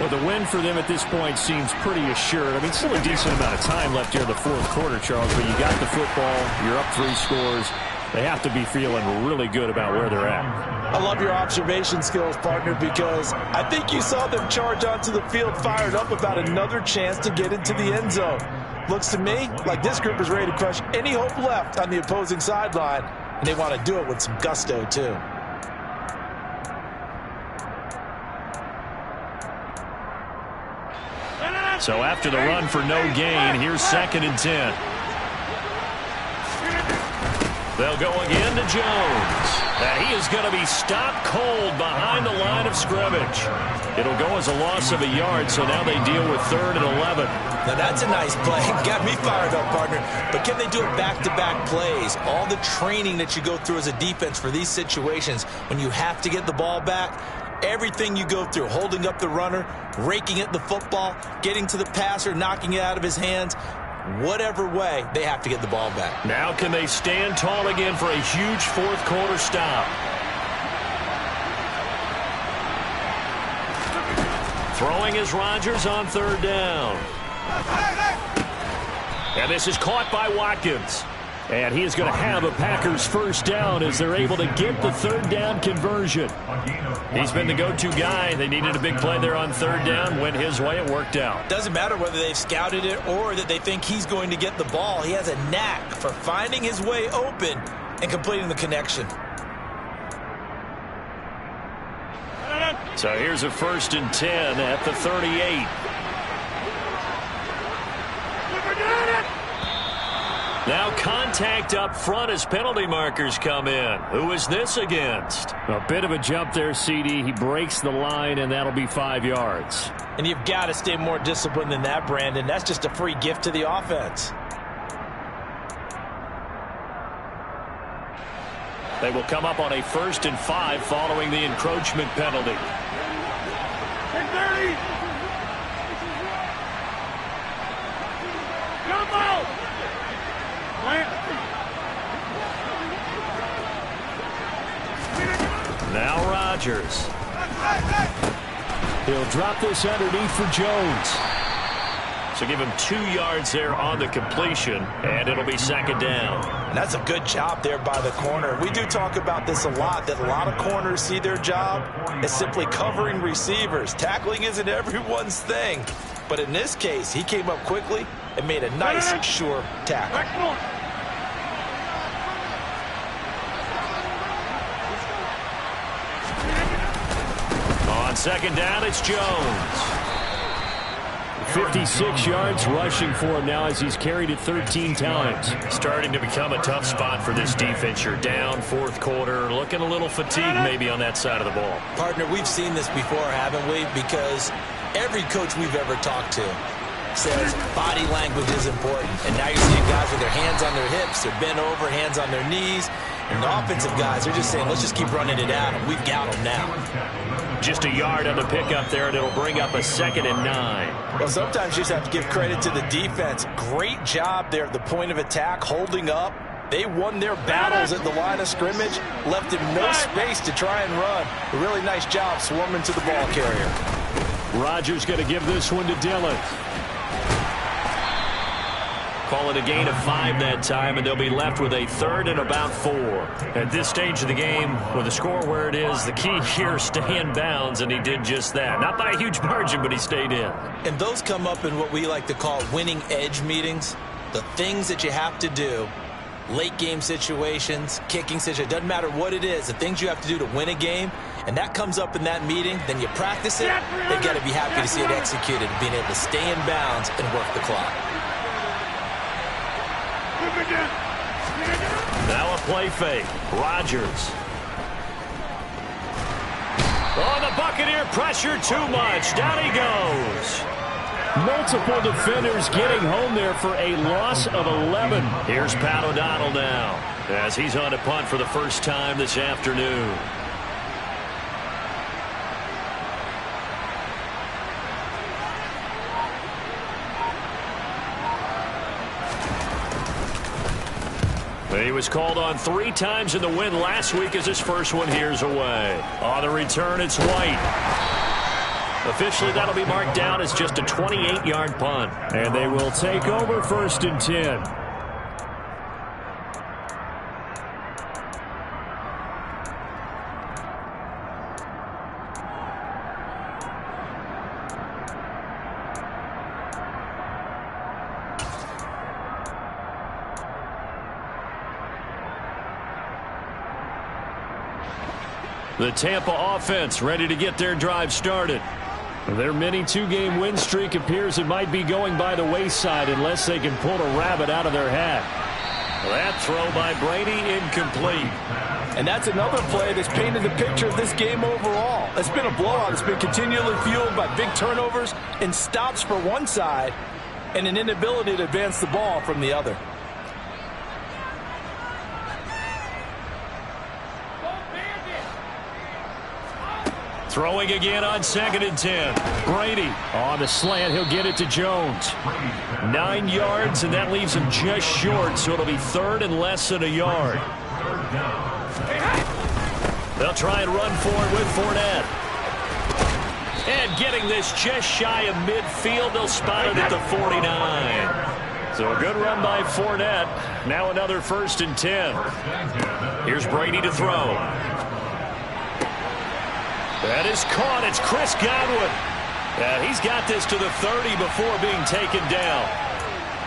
Well, the win for them at this point seems pretty assured. I mean, still a decent amount of time left here in the 4th quarter, Charles, but you got the football, you're up 3 scores. They have to be feeling really good about where they're at. I love your observation skills, partner, because I think you saw them charge onto the field fired up about another chance to get into the end zone. Looks to me like this group is ready to crush any hope left on the opposing sideline, and they want to do it with some gusto, too. So after the run for no gain, here's 2nd and 10. They'll go again to Jones. And he is going to be stopped cold behind the line of scrimmage. It'll go as a loss of a yard, so now they deal with 3rd and 11. Now that's a nice play. Got me fired up, partner. But can they do it back-to-back plays? All the training that you go through as a defense for these situations, when you have to get the ball back, everything you go through, holding up the runner, raking at the football, getting to the passer, knocking it out of his hands, whatever way, they have to get the ball back. Now can they stand tall again for a huge 4th quarter stop? Throwing is Rodgers on 3rd down. And this is caught by Watkins. And he is going to have a Packers first down as they're able to get the 3rd down conversion. He's been the go-to guy. They needed a big play there on 3rd down. Went his way. It worked out. Doesn't matter whether they've scouted it or that they think he's going to get the ball. He has a knack for finding his way open and completing the connection. So here's a 1st and 10 at the 38. Now contact up front as penalty markers come in. Who is this against? A bit of a jump there, CD. He breaks the line, and that'll be 5 yards. And you've got to stay more disciplined than that, Brandon. That's just a free gift to the offense. They will come up on a 1st and 5 following the encroachment penalty. Now Rodgers. He'll drop this underneath for Jones. So give him 2 yards there on the completion, and it'll be 2nd down. And that's a good job there by the corner. We do talk about this a lot, that a lot of corners see their job as simply covering receivers. Tackling isn't everyone's thing. But in this case, he came up quickly and made a nice, sure tackle. On 2nd down, it's Jones. 56 yards rushing for him now as he's carried it 13 times. Starting to become a tough spot for this defense. You're down 4th quarter, looking a little fatigued maybe on that side of the ball. Partner, we've seen this before, haven't we? Because every coach we've ever talked to says body language is important. And now you're seeing guys with their hands on their hips, they're bent over, hands on their knees. And the offensive guys are just saying, let's just keep running it at them. We've got them now. Just a yard on the pickup there, and it'll bring up a 2nd and 9. Well, sometimes you just have to give credit to the defense. Great job there at the point of attack, holding up. They won their battles at the line of scrimmage, left him no space to try and run. A really nice job swarming to the ball carrier. Rodgers going to give this one to Dillon. Call it a gain of 5 that time, and they'll be left with a 3rd and about 4. At this stage of the game, with the score where it is, the key here is stay in bounds, and he did just that. Not by a huge margin, but he stayed in. And those come up in what we like to call winning edge meetings. The things that you have to do, late game situations, kicking situations, doesn't matter what it is, the things you have to do to win a game, and that comes up in that meeting, then you practice it, they've got to be happy to see it executed, being able to stay in bounds and work the clock. Now a play fake. Rodgers. Oh, the Buccaneer pressure too much. Down he goes. Multiple defenders getting home there for a loss of 11. Here's Pat O'Donnell now as he's on to punt for the first time this afternoon. He was called on 3 times in the win last week as his first one here's away. On the return, it's White. Officially, that'll be marked down as just a 28-yard punt. And they will take over 1st and 10. The Tampa offense ready to get their drive started. Their mini 2-game win streak appears it might be going by the wayside unless they can pull a rabbit out of their hat. That throw by Brady incomplete. And that's another play that's painted the picture of this game overall. It's been a blowout. It's been continually fueled by big turnovers and stops for one side and an inability to advance the ball from the other. Throwing again on 2nd and 10. Brady on the slant. He'll get it to Jones. 9 yards, and that leaves him just short, so it'll be 3rd and less than a yard. They'll try and run forward with Fournette. And getting this just shy of midfield, they'll spot it at the 49. So a good run by Fournette. Now another 1st and 10. Here's Brady to throw. That is caught. It's Chris Godwin. He's got this to the 30 before being taken down.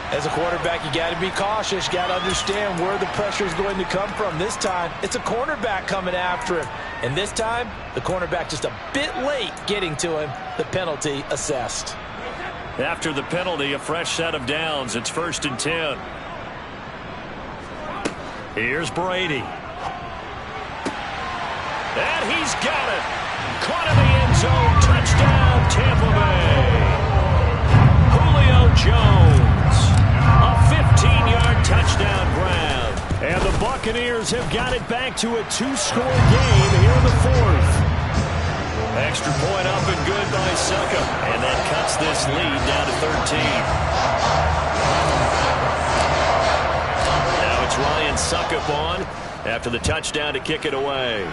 As a quarterback, you got to be cautious. You got to understand where the pressure is going to come from. This time, it's a cornerback coming after him. And this time, the cornerback just a bit late getting to him. The penalty assessed. After the penalty, a fresh set of downs. It's 1st and 10. Here's Brady. And he's got it. Caught in the end zone. Touchdown, Tampa Bay. Julio Jones. A 15-yard touchdown grab. And the Buccaneers have got it back to a 2-score game here in the 4th. Extra point up and good by Succop. And that cuts this lead down to 13. Now it's Ryan Succop on after the touchdown to kick it away.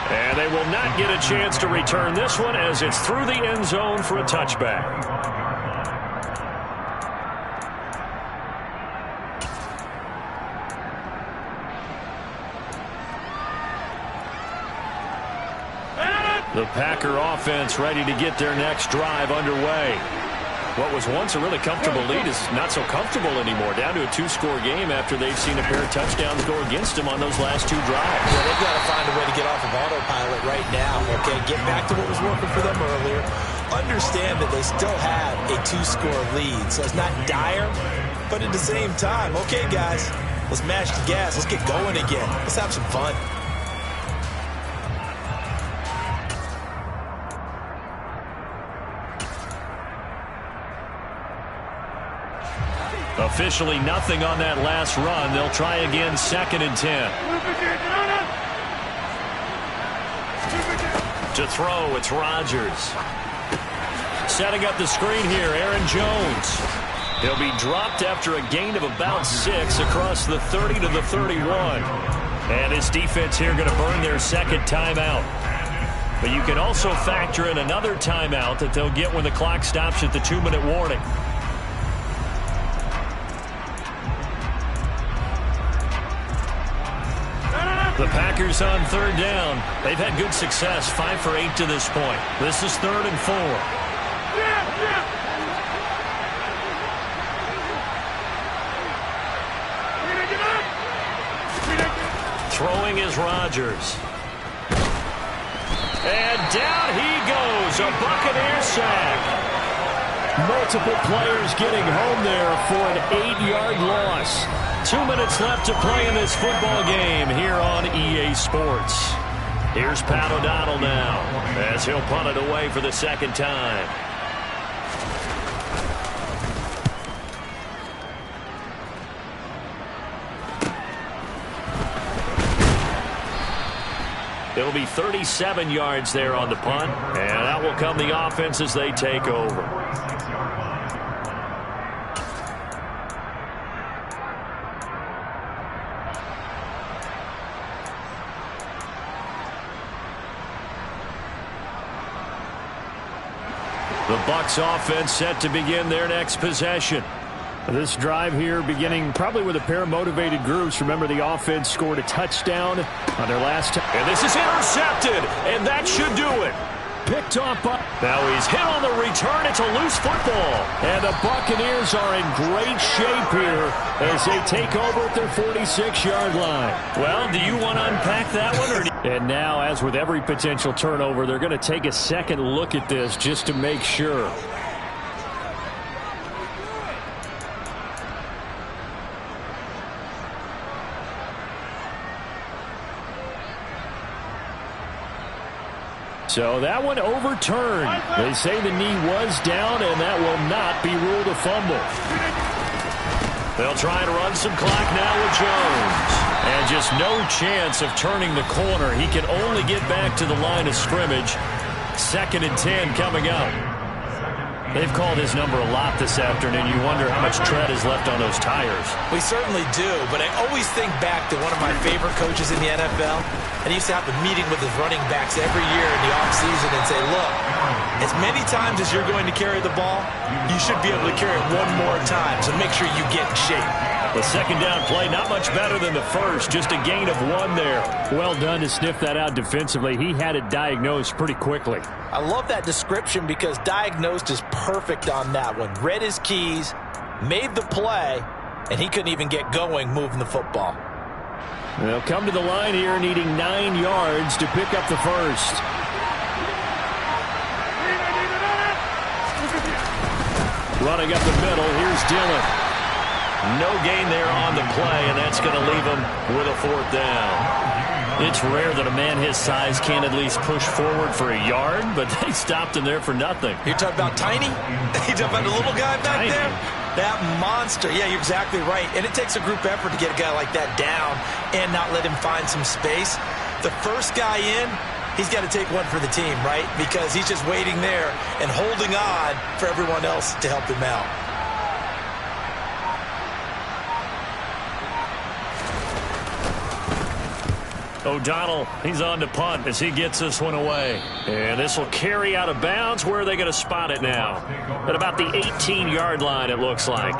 And they will not get a chance to return this one as it's through the end zone for a touchback. The Packer offense ready to get their next drive underway. What was once a really comfortable lead is not so comfortable anymore. Down to a 2-score game after they've seen a pair of touchdowns go against them on those last 2 drives. Well, they've got to find a way to get off of autopilot right now, okay? Get back to what was working for them earlier. Understand that they still have a 2-score lead, so it's not dire, but at the same time, okay, guys, let's mash the gas. Let's get going again. Let's have some fun. Officially nothing on that last run. They'll try again 2nd and 10. To throw, it's Rodgers. Setting up the screen here, Aaron Jones. He'll be dropped after a gain of about 6 across the 30 to the 31. And his defense here going to burn their 2nd timeout. But you can also factor in another timeout that they'll get when the clock stops at the 2-minute warning. The Packers on 3rd down. They've had good success, 5 for 8 to this point. This is 3rd and 4. Throwing is Rodgers. And down he goes, a Buccaneer sack. Multiple players getting home there for an 8-yard loss. 2 minutes left to play in this football game here on EA Sports. Here's Pat O'Donnell now as he'll punt it away for the 2nd time. It'll be 37 yards there on the punt, and that will come the offense as they take over. The Bucs offense set to begin their next possession. This drive here beginning probably with a pair of motivated groups. Remember, the offense scored a touchdown on their last time. And this is intercepted, and that should do it. Picked off. Now he's hit on the return. It's a loose football. And the Buccaneers are in great shape here as they take over at their 46-yard line. Well, do you want to unpack that one? And now, as with every potential turnover, they're going to take a second look at this just to make sure. So that one overturned. They say the knee was down, and that will not be ruled a fumble. They'll try and run some clock now with Jones. And just no chance of turning the corner. He can only get back to the line of scrimmage. 2nd and 10 coming up. They've called his number a lot this afternoon. You wonder how much tread is left on those tires. We certainly do, but I always think back to one of my favorite coaches in the NFL. And he used to have a meeting with his running backs every year in the offseason and say, look, as many times as you're going to carry the ball, you should be able to carry it one more time, so make sure you get in shape. The 2nd down play, not much better than the first, just a gain of 1 there. Well done to sniff that out defensively. He had it diagnosed pretty quickly. I love that description because diagnosed is perfect on that one. Read his keys, made the play, and he couldn't even get going moving the football. They'll come to the line here needing 9 yards to pick up the first. Running up the middle, here's Dillon. No gain there on the play, and that's going to leave him with a 4th down. It's rare that a man his size can't at least push forward for a yard, but they stopped him there for nothing. You're talking about tiny? You're talking about the little guy back there? That monster. Yeah, you're exactly right. And it takes a group effort to get a guy like that down and not let him find some space. The first guy in, he's got to take one for the team, right? Because he's just waiting there and holding on for everyone else to help him out. O'Donnell, he's on to punt as he gets this one away. And this will carry out of bounds. Where are they going to spot it now? At about the 18-yard line, it looks like.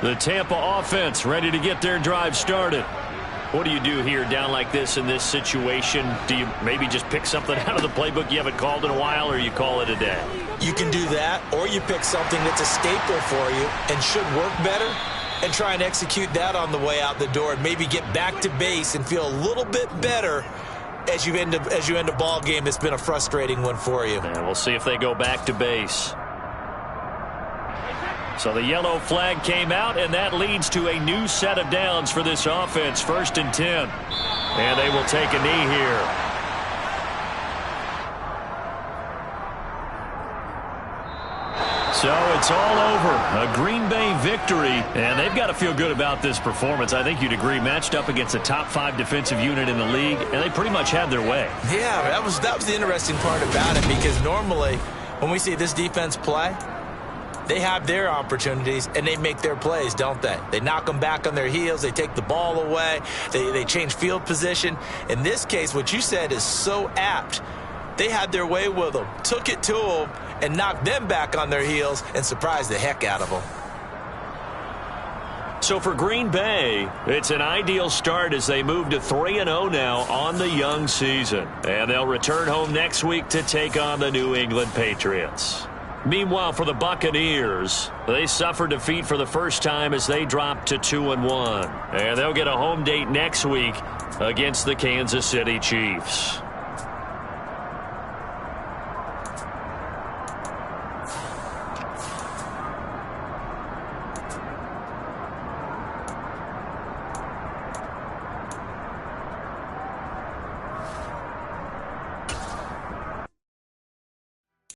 The Tampa offense ready to get their drive started. What do you do here down like this in this situation? Do you maybe just pick something out of the playbook you haven't called in a while, or you call it a day? You can do that, or you pick something that's a staple for you and should work better and try and execute that on the way out the door and maybe get back to base and feel a little bit better as you end a ball game that's been a frustrating one for you. And we'll see if they go back to base. So the yellow flag came out, and that leads to a new set of downs for this offense. 1st and 10. And they will take a knee here. So it's all over. A Green Bay victory, and they've got to feel good about this performance. I think you'd agree, matched up against a top 5 defensive unit in the league, and they pretty much had their way. Yeah, that was the interesting part about it, because normally when we see this defense play, they have their opportunities, and they make their plays, don't they? They knock them back on their heels. They take the ball away. They change field position. In this case, what you said is so apt. They had their way with them, took it to them, and knocked them back on their heels and surprised the heck out of them. So for Green Bay, it's an ideal start as they move to 3-0 now on the young season. And they'll return home next week to take on the New England Patriots. Meanwhile, for the Buccaneers, they suffered defeat for the first time as they dropped to 2-1. And they'll get a home date next week against the Kansas City Chiefs.